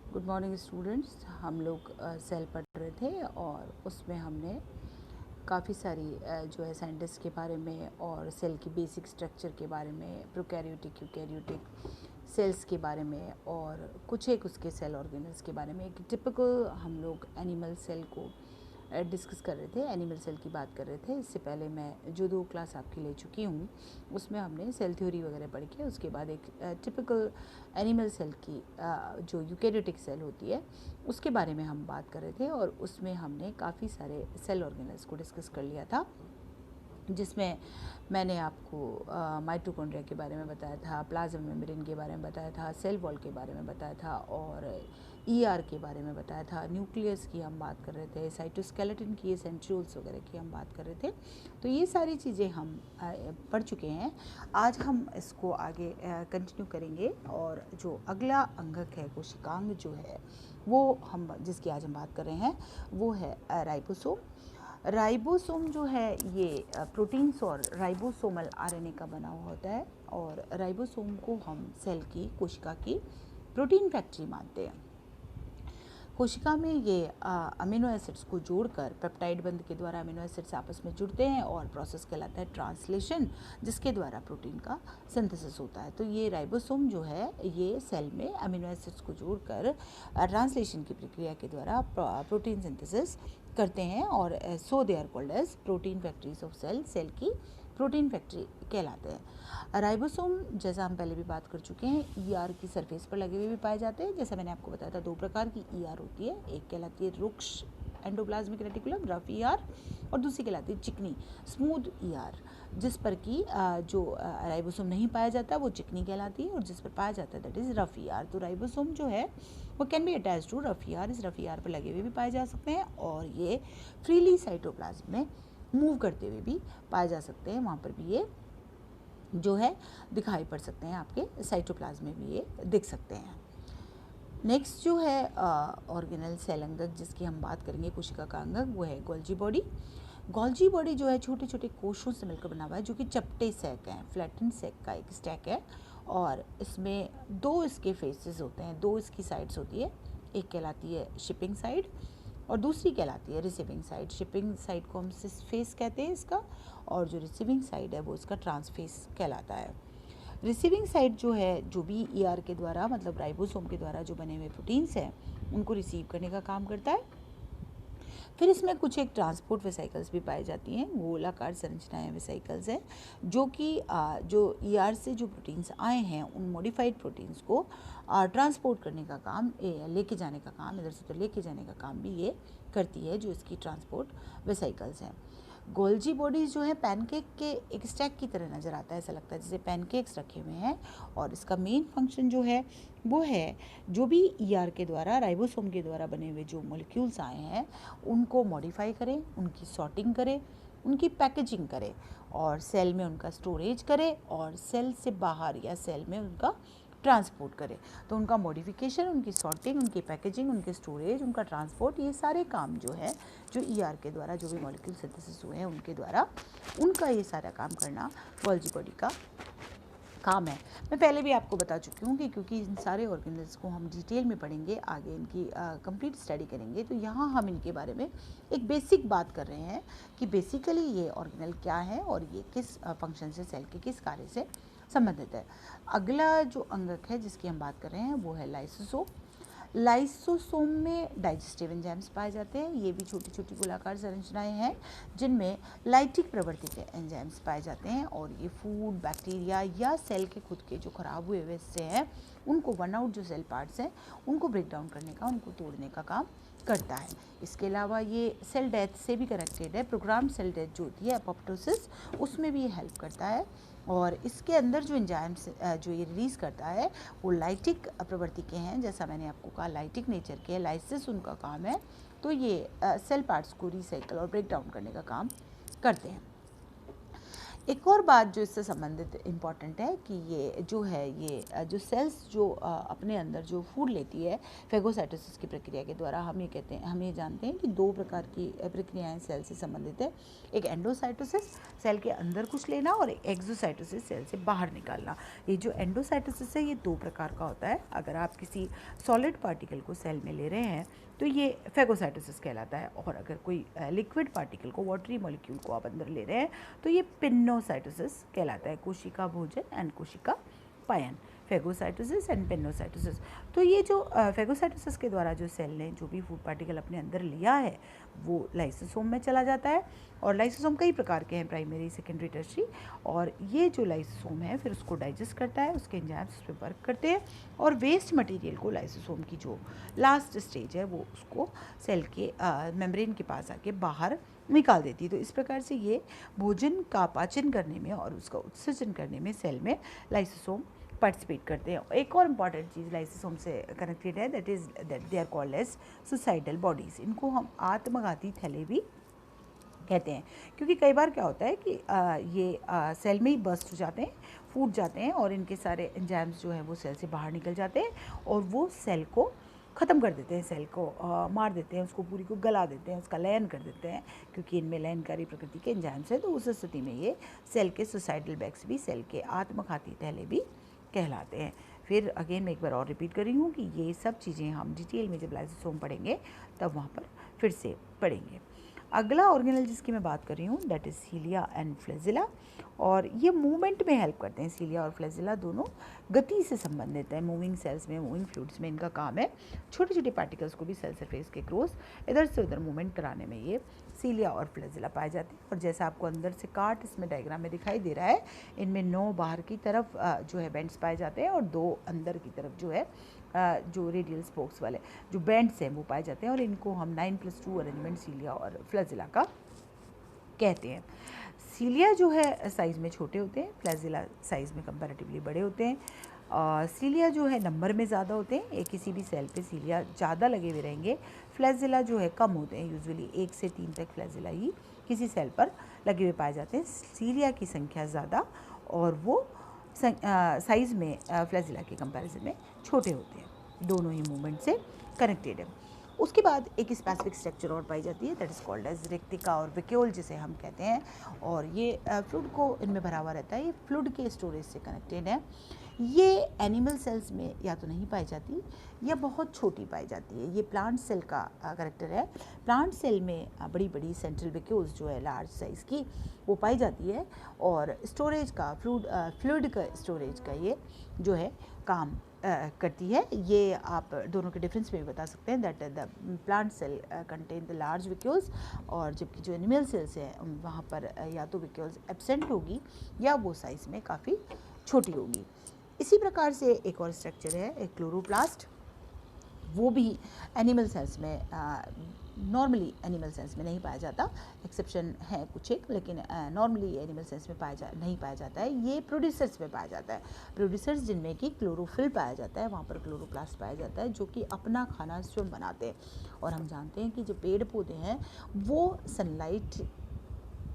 Good morning students. हम लोग cell पढ़ रहे थे और उसमें हमने काफ़ी सारी जो है साइंटिस्ट के बारे में और सेल की बेसिक स्ट्रक्चर के बारे में, प्रोकैरियोटिक यूकैरियोटिक सेल्स के बारे में और कुछ एक उसके सेल ऑर्गेनल्स के बारे में, एक टिपिकल हम लोग एनिमल सेल को डिस्कस कर रहे थे, एनिमल सेल की बात कर रहे थे। इससे पहले मैं जो 2 क्लास आपकी ले चुकी हूँ उसमें हमने सेल थ्योरी वगैरह पढ़ के उसके बाद एक टिपिकल एनिमल सेल की जो यूकैरियोटिक सेल होती है उसके बारे में हम बात कर रहे थे और उसमें हमने काफ़ी सारे सेल ऑर्गेनल्स को डिस्कस कर लिया था, जिसमें मैंने आपको माइटोकॉन्ड्रिया के बारे में बताया था, प्लाज्मा मेम्ब्रेन के बारे में बताया था, सेल वॉल के बारे में बताया था और ईआर के बारे में बताया था, न्यूक्लियस की हम बात कर रहे थे, साइटोस्केलेटन की, सेंट्रियोल्स वगैरह की हम बात कर रहे थे। तो ये सारी चीज़ें हम पढ़ चुके हैं। आज हम इसको आगे कंटिन्यू करेंगे और जो अगला अंगक है, कोशिकांग जो है वो हम जिसकी आज हम बात कर रहे हैं वो है राइबोसोम। राइबोसोम जो है ये प्रोटीन्स और राइबोसोमल आरएनए का बना हुआ होता है और राइबोसोम को हम सेल की, कोशिका की प्रोटीन फैक्ट्री मानते हैं। कोशिका में ये अमीनो एसिड्स को जोड़कर पेप्टाइड बंध के द्वारा अमीनो एसिड्स आपस में जुड़ते हैं और प्रोसेस कहलाता है ट्रांसलेशन, जिसके द्वारा प्रोटीन का सिंथेसिस होता है। तो ये राइबोसोम जो है ये सेल में अमीनो एसिड्स को जोड़कर ट्रांसलेशन की प्रक्रिया के द्वारा प्रोटीन सिंथेसिस करते हैं और so they are called as protein factories of cell, cell की प्रोटीन फैक्ट्री कहलाते हैं। राइबोसोम जैसा हम पहले भी बात कर चुके हैं ईआर की सरफेस पर लगे हुए भी पाए जाते हैं। जैसा मैंने आपको बताया था 2 प्रकार की ईआर होती है, एक कहलाती है रुक्ष एंडोप्लाज्मिक रेटिकुलम रफ ईआर और दूसरी कहलाती है चिकनी स्मूथ ईआर। जिस पर कि जो राइबोसोम नहीं पाया जाता वो चिकनी कहलाती है और जिस पर पाया जाता है दैट इज़ रफ ईआर। तो राइबोसोम जो है वो can be attach to rough ER, इस रफ ईआर पर लगे हुए भी पाए जा सकते हैं और ये फ्रीली साइटोप्लाज्म में मूव करते हुए भी पाए जा सकते हैं। वहाँ पर भी ये जो है दिखाई पड़ सकते हैं, आपके साइटोप्लाज्म में भी ये दिख सकते हैं। नेक्स्ट जो है ऑर्गेनल सेल अंगक जिसकी हम बात करेंगे, कोशिका का अंगक, वो है गोल्जी बॉडी। गोल्जी बॉडी जो है छोटे छोटे कोशों से मिलकर बना हुआ है जो कि चपटे सैक हैं, फ्लैटन सैक का एक स्टैक है और इसमें 2 इसके फेसेस होते हैं, 2 इसकी साइड्स होती है। एक कहलाती है शिपिंग साइड और दूसरी कहलाती है रिसीविंग साइड। शिपिंग साइड को हम सिस फेस कहते हैं इसका और जो रिसीविंग साइड है वो इसका ट्रांसफेस कहलाता है। रिसीविंग साइड जो है जो भी ईआर के द्वारा मतलब राइबोसोम के द्वारा जो बने हुए प्रोटीन्स हैं उनको रिसीव करने का काम करता है। फिर इसमें कुछ एक ट्रांसपोर्ट वेसाइकल्स भी पाई जाती हैं, गोलाकार संरचनाएं वेसाइकल्स हैं जो कि जो ईआर से जो प्रोटीन्स आए हैं उन मॉडिफाइड प्रोटीन्स को ट्रांसपोर्ट करने का काम, लेके जाने का काम, इधर से उधर लेके जाने का काम भी ये करती है, जो इसकी ट्रांसपोर्ट वेसाइकल्स हैं। गोल्जी बॉडीज़ जो है पैनकेक के एक स्टैक की तरह नज़र आता है, ऐसा लगता है जैसे पैनकेक्स रखे हुए हैं और इसका मेन फंक्शन जो है वो है जो भी ईआर के द्वारा, राइबोसोम के द्वारा बने हुए जो मॉलिक्यूल्स आए हैं उनको मॉडिफाई करें, उनकी सॉर्टिंग करें, उनकी पैकेजिंग करें और सेल में उनका स्टोरेज करें और सेल से बाहर या सेल में उनका ट्रांसपोर्ट करें। तो उनका मॉडिफिकेशन, उनकी सॉर्टिंग, उनकी पैकेजिंग, उनके स्टोरेज, उनका ट्रांसपोर्ट, ये सारे काम जो है जो ईआर के द्वारा जो भी मॉलिक्यूल सिंथेसिस हुए हैं उनके द्वारा, उनका ये सारा काम करना गोल्जी बॉडी का काम है। मैं पहले भी आपको बता चुकी हूँ कि क्योंकि इन सारे ऑर्गेनल्स को हम डिटेल में पढ़ेंगे, आगे इनकी कंप्लीट स्टडी करेंगे, तो यहाँ हम इनके बारे में एक बेसिक बात कर रहे हैं कि बेसिकली ये ऑर्गेनल क्या है और ये किस फंक्शन से, सेल के किस कार्य से संबंधित है। अगला जो अंगक है जिसकी हम बात कर रहे हैं वो है लाइसोसोम। लाइसोसोम में डाइजेस्टिव एंजाइम्स पाए जाते हैं। ये भी छोटी छोटी गोलाकार संरचनाएं हैं जिनमें लाइटिक प्रवृत्ति के एंजाइम्स पाए जाते हैं और ये फूड, बैक्टीरिया या सेल के खुद के जो खराब हुए हुए हिस्से हैं उनको, वन आउट जो सेल पार्ट्स हैं उनको ब्रेक डाउन करने का, उनको तोड़ने का काम करता है। इसके अलावा ये सेल डेथ से भी कनेक्टेड है। प्रोग्राम सेल डेथ जो होती है एपोप्टोसिस, उसमें भी ये हेल्प करता है और इसके अंदर जो एंजाइम्स जो ये रिलीज़ करता है वो लाइटिक प्रवृत्ति के हैं। जैसा मैंने आपको कहा लाइटिक नेचर के, लाइसिस उनका काम है, तो ये सेल पार्ट्स को रिसाइकल और ब्रेक डाउन करने का काम करते हैं। एक और बात जो इससे संबंधित इम्पॉर्टेंट है कि ये जो है ये जो सेल्स जो अपने अंदर जो फूड लेती है फेगोसाइटोसिस की प्रक्रिया के द्वारा, हम ये कहते हैं, हम ये जानते हैं कि दो प्रकार की प्रक्रियाएं सेल से संबंधित है। एक एंडोसाइटोसिस, सेल के अंदर कुछ लेना, और एक एक्सोसाइटोसिस, सेल से बाहर निकालना। ये जो एंडोसाइटोसिस है ये दो प्रकार का होता है। अगर आप किसी सॉलिड पार्टिकल को सेल में ले रहे हैं तो ये फेगोसाइटोसिस कहलाता है, और अगर कोई लिक्विड पार्टिकल को, वाटरी मॉलिक्यूल को आप अंदर ले रहे हैं तो ये पिनोसाइटोसिस कहलाता है। कोशिका भोजन एंड कोशिका पायन, फेगोसाइटोसिस एंड पिनोसाइटोसिस। तो ये जो फेगोसाइटोसिस के द्वारा जो सेल ने जो भी फूड पार्टिकल अपने अंदर लिया है वो लाइसोसोम में चला जाता है, और लाइसोसोम कई प्रकार के हैं, प्राइमरी, सेकेंडरी, टर्शरी। और ये जो लाइसोसोम है फिर उसको डाइजेस्ट करता है, उसके एंजाइम्स उस पर वर्क करते हैं, और वेस्ट मटेरियल को लाइसोसोम की जो लास्ट स्टेज है वो उसको सेल के मेम्ब्रेन के पास आके बाहर निकाल देती है। तो इस प्रकार से ये भोजन का पाचन करने में और उसका उत्सर्जन करने में सेल में लाइसोसोम पार्टिसिपेट करते हैं। एक और इम्पॉर्टेंट चीज़ लाइसोसोम से कनेक्टेड है, that they are called as suicidal bodies. इनको हम आत्मघाती थैले भी कहते हैं, क्योंकि कई बार क्या होता है कि ये सेल में ही बस्ट हो जाते हैं, फूट जाते हैं, और इनके सारे एंजाइम्स जो हैं वो सेल से बाहर निकल जाते हैं और वो सेल को ख़त्म कर देते हैं, सेल को मार देते हैं, उसको पूरी को गला देते हैं, उसका लयन कर देते हैं, क्योंकि इनमें लयनकारी प्रकृति के एंजाइम्स हैं। तो उस स्थिति में ये सेल के सुसाइडल बैग्स भी, सेल के आत्मघाती थैले भी कहलाते हैं। फिर अगेन मैं एक बार और रिपीट कर रही हूँ कि ये सब चीज़ें हम डिटेल में जब लाइसोसोम पढ़ेंगे तब वहाँ पर फिर से पढ़ेंगे। अगला ऑर्गेनल जिसकी मैं बात कर रही हूँ that is cilia and flagella, और ये मूवमेंट में हेल्प करते हैं। सीलिया और फ्लैजिला दोनों गति से संबंधित है, मूविंग सेल्स में, मूविंग फ्लूइड्स में इनका काम है छोटे छोटे पार्टिकल्स को भी सेल सरफेस के क्रॉस इधर से उधर मूवमेंट कराने में ये सीलिया और फ्लैजिला पाए जाते हैं। और जैसा आपको अंदर से काट इसमें डायग्राम में दिखाई दे रहा है, इनमें 9 बाहर की तरफ जो है बेंड्स पाए जाते हैं, और 2 अंदर की तरफ जो है जो रेडियल स्पोक्स वाले जो बेंड्स हैं वो पाए जाते हैं, और इनको हम 9+2 अरेंजमेंट सीलिया और फ्लैजिला का कहते हैं। सीलिया जो है साइज़ में छोटे होते हैं, फ्लैजिला साइज़ में कंपैरेटिवली बड़े होते हैं। सीलिया जो है नंबर में ज़्यादा होते हैं, एक किसी भी सेल पे सीलिया ज़्यादा लगे हुए रहेंगे। फ्लैजिला जो है कम होते हैं, यूजुअली 1 से 3 तक फ्लैजिला ही किसी सेल पर लगे हुए पाए जाते हैं। सीलिया की संख्या ज़्यादा और वो साइज़ में फ्लैजिला के कंपैरिजन में छोटे होते हैं। दोनों ही मूवमेंट से कनेक्टेड है। उसके बाद एक स्पेसिफिक स्ट्रक्चर और पाई जाती है, दैट इज़ कॉल्ड एज रेक्टिका और वेक्यूल जिसे हम कहते हैं, और ये फ्लूइड को इनमें भरा हुआ रहता है। ये फ्लूइड के स्टोरेज से कनेक्टेड है। ये एनिमल सेल्स में या तो नहीं पाई जाती या बहुत छोटी पाई जाती है। ये प्लांट सेल का करेक्टर है। प्लांट सेल में बड़ी बड़ी सेंट्रल वेक्यूल्स जो है लार्ज साइज़ की वो पाई जाती है, और स्टोरेज का फ्लूइड का स्टोरेज का ये जो है काम करती है। ये आप दोनों के डिफरेंस में भी बता सकते हैं, that the plant cell contain the large vacuoles, और जबकि जो एनिमल सेल्स हैं वहाँ पर या तो वेक्यूल्स एब्सेंट होगी या वो साइज़ में काफ़ी छोटी होगी। इसी प्रकार से एक और स्ट्रक्चर है, एक क्लोरोप्लास्ट। वो भी एनिमल सेल्स में नॉर्मली एनिमल सेल्स में नहीं पाया जाता, एक्सेप्शन है कुछ एक, लेकिन नॉर्मली एनिमल सेल्स में नहीं पाया जाता है। ये प्रोड्यूसर्स में पाया जाता है। प्रोड्यूसर्स जिनमें कि क्लोरोफिल पाया जाता है, वहाँ पर क्लोरोप्लास्ट पाया जाता है, जो कि अपना खाना स्वयं बनाते हैं। और हम जानते हैं कि जो पेड़ पौधे हैं वो सनलाइट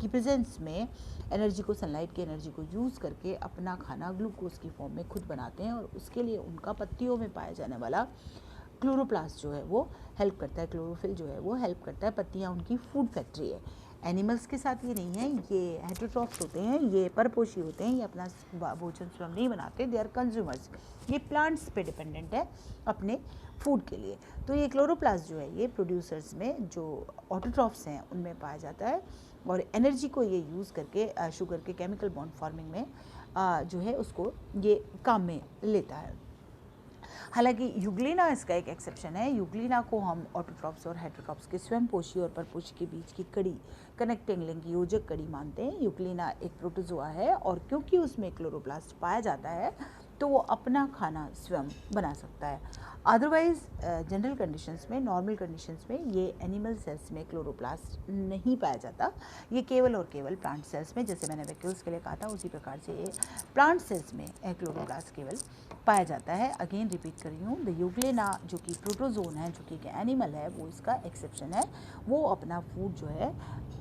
की प्रेजेंस में एनर्जी को, सनलाइट की एनर्जी को यूज़ करके अपना खाना ग्लूकोज की फॉर्म में खुद बनाते हैं, और उसके लिए उनका पत्तियों में पाया जाने वाला क्लोरोप्लास्ट जो है वो हेल्प करता है। क्लोरोफिल जो है वो हेल्प करता है। पत्तियाँ उनकी फूड फैक्ट्री है। एनिमल्स के साथ ये नहीं है, ये हेटेरोट्रॉफ्स होते हैं, ये परपोषी होते हैं, ये अपना भोजन स्वयं नहीं बनाते, दे आर कंज्यूमर्स। ये प्लांट्स पे डिपेंडेंट है अपने फूड के लिए। तो ये क्लोरोप्लास्ट जो है ये प्रोड्यूसर्स में जो ऑटोट्रॉफ्स हैं उनमें पाया जाता है, और एनर्जी को ये यूज़ करके शुगर के केमिकल बॉन्ड फॉर्मिंग में जो है उसको ये काम में लेता है। हालांकि यूग्लिना इसका एक एक्सेप्शन है। यूग्लिना को हम ऑटोट्रॉप्स और हेटेरोट्रॉप्स के स्वयं पोषी और परपोषी के बीच की कड़ी, कनेक्टिंग लिंक, योजक कड़ी मानते हैं। यूग्लिना एक प्रोटोजोआ है, और क्योंकि उसमें क्लोरोप्लास्ट पाया जाता है तो वो अपना खाना स्वयं बना सकता है। अदरवाइज़ जनरल कंडीशंस में, नॉर्मल कंडीशंस में ये एनिमल सेल्स में क्लोरोप्लास्ट नहीं पाया जाता। ये केवल और केवल प्लांट सेल्स में, जैसे मैंने वैक्यूल्स के लिए कहा था उसी प्रकार से ये प्लांट सेल्स में क्लोरोप्लास्ट केवल पाया जाता है। अगेन रिपीट कर रही हूँ, द यूग्लिना जो कि प्रोटोजोन है, जो कि एक एनिमल है, वो इसका एक्सेप्शन है। वो अपना फूड जो है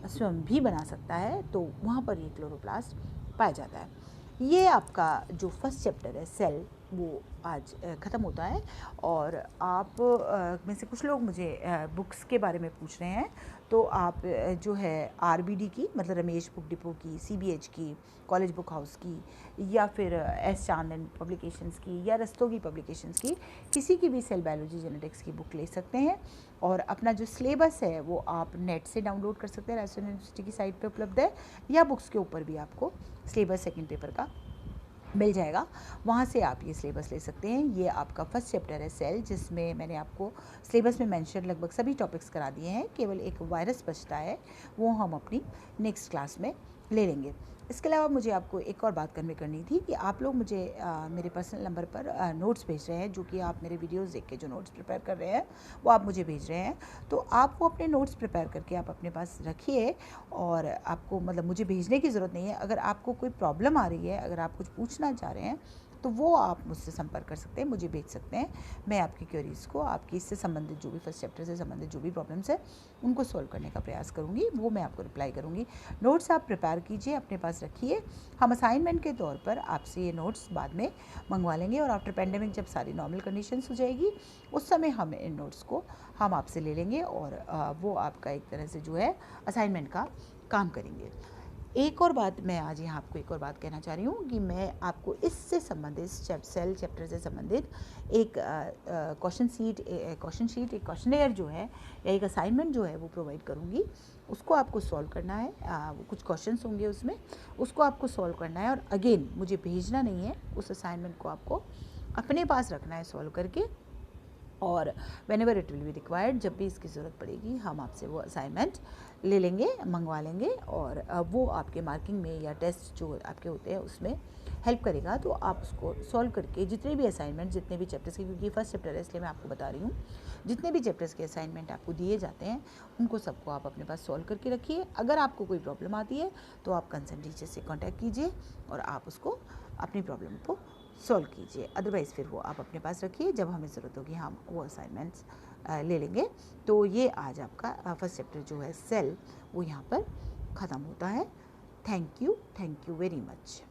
स्वयं भी बना सकता है, तो वहाँ पर ये क्लोरोप्लास्ट पाया जाता है। ये आपका जो फर्स्ट चैप्टर है सेल, वो आज ख़त्म होता है। और आप में से कुछ लोग मुझे बुक्स के बारे में पूछ रहे हैं, तो आप जो है आरबीडी की, मतलब रमेश बुक डिपो की, सीबीएच की, कॉलेज बुक हाउस की, या फिर एस चांदन पब्लिकेशंस की, या रस्तोगी पब्लिकेशंस की, किसी की भी सेल बायोलॉजी जेनेटिक्स की बुक ले सकते हैं। और अपना जो सिलेबस है वो आप नेट से डाउनलोड कर सकते हैं, राजस्थान यूनिवर्सिटी की साइट पे उपलब्ध है, या बुक्स के ऊपर भी आपको सिलेबस सेकंड पेपर का मिल जाएगा, वहाँ से आप ये सिलेबस ले सकते हैं। ये आपका फर्स्ट चैप्टर है सेल, जिसमें मैंने आपको सिलेबस में मेंशन लगभग सभी टॉपिक्स करा दिए हैं। केवल एक वायरस बचता है, वो हम अपनी नेक्स्ट क्लास में ले लेंगे। इसके अलावा मुझे आपको एक और बात करनी थी कि आप लोग मुझे मेरे पर्सनल नंबर पर नोट्स भेज रहे हैं, जो कि आप मेरे वीडियोस देख के जो नोट्स प्रिपेयर कर रहे हैं वो आप मुझे भेज रहे हैं। तो आप वो अपने नोट्स प्रिपेयर करके आप अपने पास रखिए, और आपको मतलब मुझे भेजने की ज़रूरत नहीं है। अगर आपको कोई प्रॉब्लम आ रही है, अगर आप कुछ पूछना चाह रहे हैं, तो वो आप मुझसे संपर्क कर सकते हैं, मुझे भेज सकते हैं। मैं आपकी क्वेरीज़ को, आपकी इससे संबंधित जो भी फर्स्ट चैप्टर से संबंधित जो भी प्रॉब्लम्स है, उनको सॉल्व करने का प्रयास करूँगी, वो मैं आपको रिप्लाई करूँगी। नोट्स आप प्रिपेयर कीजिए, अपने पास रखिए। हम असाइनमेंट के तौर पर आपसे ये नोट्स बाद में मंगवा लेंगे, और आफ्टर पेंडेमिक जब सारी नॉर्मल कंडीशंस हो जाएगी, उस समय हम इन नोट्स को हम आपसे ले लेंगे, और वो आपका एक तरह से जो है असाइनमेंट का काम करेंगे। एक और बात मैं आज यहाँ आपको एक और बात कहना चाह रही हूँ कि मैं आपको इससे संबंधित सेल चैप्टर से संबंधित एक क्वेश्चन शीट, एक क्वेश्चनेयर जो है, या एक असाइनमेंट जो है वो प्रोवाइड करूँगी। उसको आपको सॉल्व करना है, वो कुछ क्वेश्चंस होंगे उसमें, उसको आपको सॉल्व करना है, और अगेन मुझे भेजना नहीं है। उस असाइनमेंट को आपको अपने पास रखना है सॉल्व करके, और whenever it will be required, जब भी इसकी ज़रूरत पड़ेगी, हम आपसे वो असाइनमेंट ले लेंगे, मंगवा लेंगे, और वो आपके मार्किंग में या टेस्ट जो आपके होते हैं उसमें हेल्प करेगा। तो आप उसको सॉल्व करके जितने भी असाइनमेंट, जितने भी चैप्टर्स के, क्योंकि फर्स्ट चैप्टर है इसलिए मैं आपको बता रही हूँ, जितने भी चैप्टर्स के असाइनमेंट आपको दिए जाते हैं, उनको सबको आप अपने पास सॉल्व करके रखिए। अगर आपको कोई प्रॉब्लम आती है तो आप कंसर्न टीचर से कॉन्टैक्ट कीजिए, और आप उसको अपनी प्रॉब्लम को सॉल्व कीजिए। अदरवाइज़ फिर वो आप अपने पास रखिए, जब हमें ज़रूरत होगी हम वो असाइनमेंट्स ले लेंगे। तो ये आज आपका फर्स्ट चैप्टर जो है सेल, वो यहाँ पर ख़त्म होता है। Thank you very much.